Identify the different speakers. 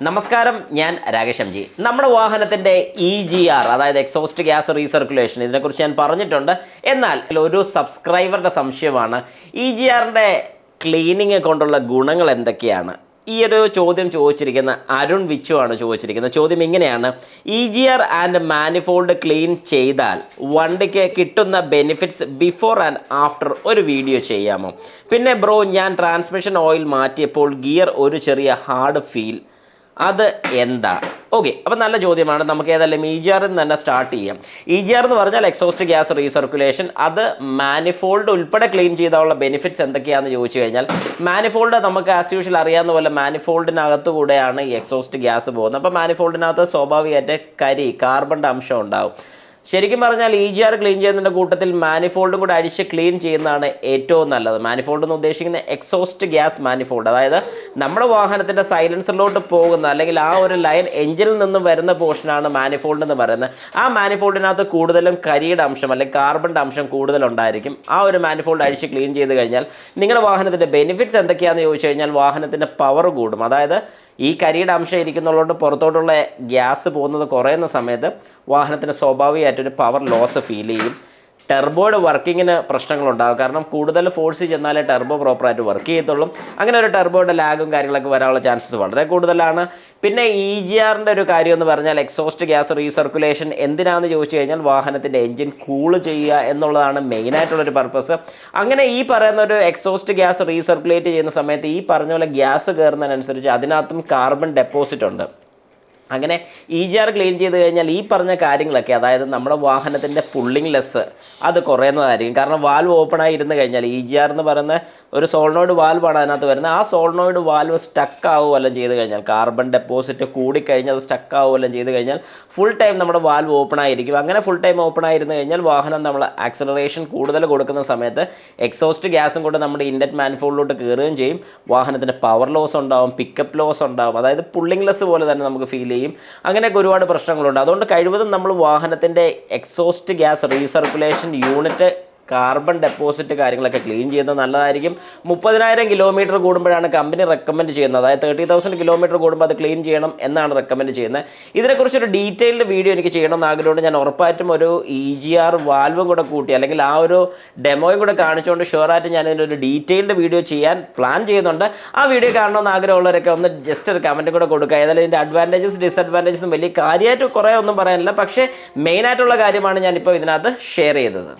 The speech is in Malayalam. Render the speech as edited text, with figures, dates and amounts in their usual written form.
Speaker 1: നമസ്കാരം, ഞാൻ രാകേഷ് എം ജി. നമ്മുടെ വാഹനത്തിൻ്റെ EGR അതായത് എക്സോസ്റ്റ് ഗ്യാസ് റീസർക്കുലേഷൻ ഇതിനെക്കുറിച്ച് ഞാൻ പറഞ്ഞിട്ടുണ്ട്. എന്നാൽ ഒരു സബ്സ്ക്രൈബറുടെ സംശയമാണ് EGRൻ്റെ ക്ലീനിങ് കൊണ്ടുള്ള ഗുണങ്ങൾ എന്തൊക്കെയാണ്. ഈ ഒരു ചോദ്യം ചോദിച്ചിരിക്കുന്ന അരുൺ വിച്ചു ആണ് ചോദിച്ചിരിക്കുന്നത്. ചോദ്യം ഇങ്ങനെയാണ്: EGR ആൻഡ് മാനിഫോൾഡ് ക്ലീൻ ചെയ്താൽ വണ്ടിക്ക് കിട്ടുന്ന ബെനിഫിറ്റ്സ് ബിഫോർ ആൻഡ് ആഫ്റ്റർ ഒരു വീഡിയോ ചെയ്യാമോ? പിന്നെ ബ്രോ, ഞാൻ ട്രാൻസ്മിഷൻ ഓയിൽ മാറ്റിയപ്പോൾ ഗിയർ ഒരു ചെറിയ ഹാർഡ് ഫീൽ, അത് എന്താ? ഓക്കെ, അപ്പോൾ നല്ല ചോദ്യമാണ്. നമുക്ക് ഏതായാലും EGR തന്നെ സ്റ്റാർട്ട് ചെയ്യാം. EGR എന്ന് പറഞ്ഞാൽ എക്സോസ്റ്റ് ഗ്യാസ് റീസർക്കുലേഷൻ. അത് മാനിഫോൾഡ് ഉൾപ്പെടെ ക്ലീൻ ചെയ്താലുള്ള ബെനിഫിറ്റ്സ് എന്തൊക്കെയാണെന്ന് ചോദിച്ചു കഴിഞ്ഞാൽ, മാനിഫോൾഡ് നമുക്ക് ആസ് യൂഷ്വൽ അറിയാവുന്ന പോലെ മാനിഫോൾഡിനകത്ത് കൂടെയാണ് ഈ എക്സോസ്റ്റ് ഗ്യാസ് പോകുന്നത്. അപ്പോൾ മാനിഫോൾഡിനകത്ത് സ്വാഭാവികമായിട്ട് കാർബണിൻ്റെ അംശം ഉണ്ടാവും. ശരിക്കും പറഞ്ഞാൽ EGR ക്ലീൻ ചെയ്യുന്നതിൻ്റെ കൂട്ടത്തിൽ മാനിഫോൾഡും കൂടെ അഴിച്ച് ക്ലീൻ ചെയ്യുന്നതാണ് ഏറ്റവും നല്ലത്. മാനിഫോൾഡ് എന്ന് ഉദ്ദേശിക്കുന്ന എക്സോസ്റ്റ് ഗ്യാസ് മാനിഫോൾഡ്, അതായത് നമ്മുടെ വാഹനത്തിൻ്റെ സൈലൻസറിലോട്ട് പോകുന്ന അല്ലെങ്കിൽ ആ ഒരു ലൈൻ എഞ്ചിനിൽ നിന്ന് വരുന്ന പോർഷനാണ് മാനിഫോൾഡ് എന്ന് പറയുന്നത്. ആ മാനിഫോൾഡിനകത്ത് കൂടുതലും കരിയുടെ അംശം അല്ലെങ്കിൽ കാർബണിൻ്റെ അംശം കൂടുതലുണ്ടായിരിക്കും. ആ ഒരു മാനിഫോൾഡ് അഴിച്ച് ക്ലീൻ ചെയ്ത് കഴിഞ്ഞാൽ നിങ്ങളുടെ വാഹനത്തിൻ്റെ ബെനിഫിറ്റ്സ് എന്തൊക്കെയാണെന്ന് ചോദിച്ചു കഴിഞ്ഞാൽ, വാഹനത്തിൻ്റെ പവർ കൂടും. അതായത് ഈ കരിയുടെ അംശം ഇരിക്കുന്നതുകൊണ്ട് പുറത്തോട്ടുള്ള ഗ്യാസ് പോകുന്നത് കുറയുന്ന സമയത്ത് വാഹനത്തിന് സ്വാഭാവികമായിട്ടൊരു പവർ ലോസ് ഫീൽ ചെയ്യും. ടെർബോയുടെ വർക്കിങ്ങിന് പ്രശ്നങ്ങളുണ്ടാകും. കാരണം കൂടുതൽ ഫോഴ്സ് ചെന്നാലേ ടെർബോ പ്രോപ്പറായിട്ട് വർക്ക് ചെയ്യത്തുള്ളൂ. അങ്ങനെ ഒരു ടെർബോയുടെ ലാഗും കാര്യങ്ങളൊക്കെ വരാനുള്ള ചാൻസസ് വളരെ കൂടുതലാണ്. പിന്നെ EGRൻ്റെ ഒരു കാര്യം എന്ന് പറഞ്ഞാൽ എക്സോസ്റ്റ് ഗ്യാസ് റീസർക്കുലേഷൻ എന്തിനാണെന്ന് ചോദിച്ചു കഴിഞ്ഞാൽ, വാഹനത്തിൻ്റെ എൻജിൻ കൂള് ചെയ്യുക എന്നുള്ളതാണ് മെയിനായിട്ടുള്ളൊരു പർപ്പസ്. അങ്ങനെ ഈ പറയുന്ന ഒരു എക്സോസ്റ്റ് ഗ്യാസ് റീസർക്കുലേറ്റ് ചെയ്യുന്ന സമയത്ത് ഈ പറഞ്ഞ പോലെ ഗ്യാസ് കയറുന്നതിനനുസരിച്ച് അതിനകത്തും കാർബൺ ഡെപ്പോസിറ്റ് ഉണ്ട്. അങ്ങനെ EGR ക്ലീൻ ചെയ്ത് കഴിഞ്ഞാൽ ഈ പറഞ്ഞ കാര്യങ്ങളൊക്കെ, അതായത് നമ്മുടെ വാഹനത്തിൻ്റെ പുള്ളിങ് ലെസ് അത് കുറയുന്നതായിരിക്കും. കാരണം വാൽവ് ഓപ്പണായി ഇരുന്ന് കഴിഞ്ഞാൽ EGR എന്ന് പറയുന്ന ഒരു സോളിനോയിഡ് വാൽവാണ് അതിനകത്ത് വരുന്നത്. ആ സോളിനോയിഡ് വാൽവ് സ്റ്റക്ക് ആവുകയെല്ലാം ചെയ്ത് കഴിഞ്ഞാൽ, കാർബൺ ഡെപ്പോസിറ്റ് കൂടിക്കഴിഞ്ഞാൽ അത് സ്റ്റക്ക് ആവുകയെല്ലാം ചെയ്ത് കഴിഞ്ഞാൽ ഫുൾ ടൈം നമ്മുടെ വാൽവ് ഓപ്പൺ ആയിരിക്കും. അങ്ങനെ ഫുൾ ടൈം ഓപ്പൺ ആയിരുന്നു കഴിഞ്ഞാൽ വാഹനം നമ്മൾ ആക്സലറേഷൻ കൂടുതൽ കൊടുക്കുന്ന സമയത്ത് എക്സോസ്റ്റ് ഗ്യാസും കൊണ്ട് നമ്മുടെ ഇൻലെറ്റ് മാനിഫോൾഡിലോട്ട് കയറുകയും ചെയ്യും. വാഹനത്തിൻ്റെ പവർ ലോസ് ഉണ്ടാവും, പിക്കപ്പ് ലോസ് ഉണ്ടാവും, അതായത് പുള്ളിങ് ലെസ് പോലെ തന്നെ നമുക്ക് ഫീൽ ചെയ്യും. അങ്ങനെയൊക്കെ ഒരുപാട് പ്രശ്നങ്ങളുണ്ട്. അതുകൊണ്ട് കഴിവതും നമ്മൾ വാഹനത്തിൻ്റെ exhaust gas recirculation unit, carbon deposit കാര്യങ്ങളൊക്കെ ക്ലീൻ ചെയ്യുന്നത് നല്ലതായിരിക്കും. 30,000 കിലോമീറ്റർ കൂടുമ്പോഴാണ് കമ്പനി റെക്കമെൻഡ് ചെയ്യുന്നത്. അതായത് 30,000 കിലോമീറ്റർ കൂടുമ്പോൾ അത് ക്ലീൻ ചെയ്യണം എന്നാണ് റെക്കമെൻഡ് ചെയ്യുന്നത്. ഇതിനെക്കുറിച്ചൊരു ഡീറ്റെയിൽഡ് വീഡിയോ എനിക്ക് ചെയ്യണമെന്ന് ആഗ്രഹമുണ്ട്. ഞാൻ ഉറപ്പായിട്ടും ഒരു EGR വാൽവും കൂടെ കൂട്ടി അല്ലെങ്കിൽ ആ ഒരു ഡെമോയും കൂടെ കാണിച്ചുകൊണ്ട് ഷുവറായിട്ട് ഞാൻ ഇതിനൊരു ഡീറ്റെയിൽഡ് വീഡിയോ ചെയ്യാൻ പ്ലാൻ ചെയ്യുന്നുണ്ട്. ആ വീഡിയോ കാണണമെന്ന് ആഗ്രഹമുള്ളവരൊക്കെ ഒന്ന് ജസ്റ്റ് ഒരു കമൻറ്റും കൂടെ കൊടുക്കുക. ഏതായാലും ഇതിൻ്റെ അഡ്വാൻറ്റേജസ് ഡിസഡ്വാൻറ്റേജസും വലിയ കാര്യമായിട്ട് കുറേ ഒന്നും പറയാനില്ല, പക്ഷേ മെയിനായിട്ടുള്ള കാര്യമാണ് ഞാനിപ്പോൾ ഇതിനകത്ത് ഷെയർ ചെയ്തത്.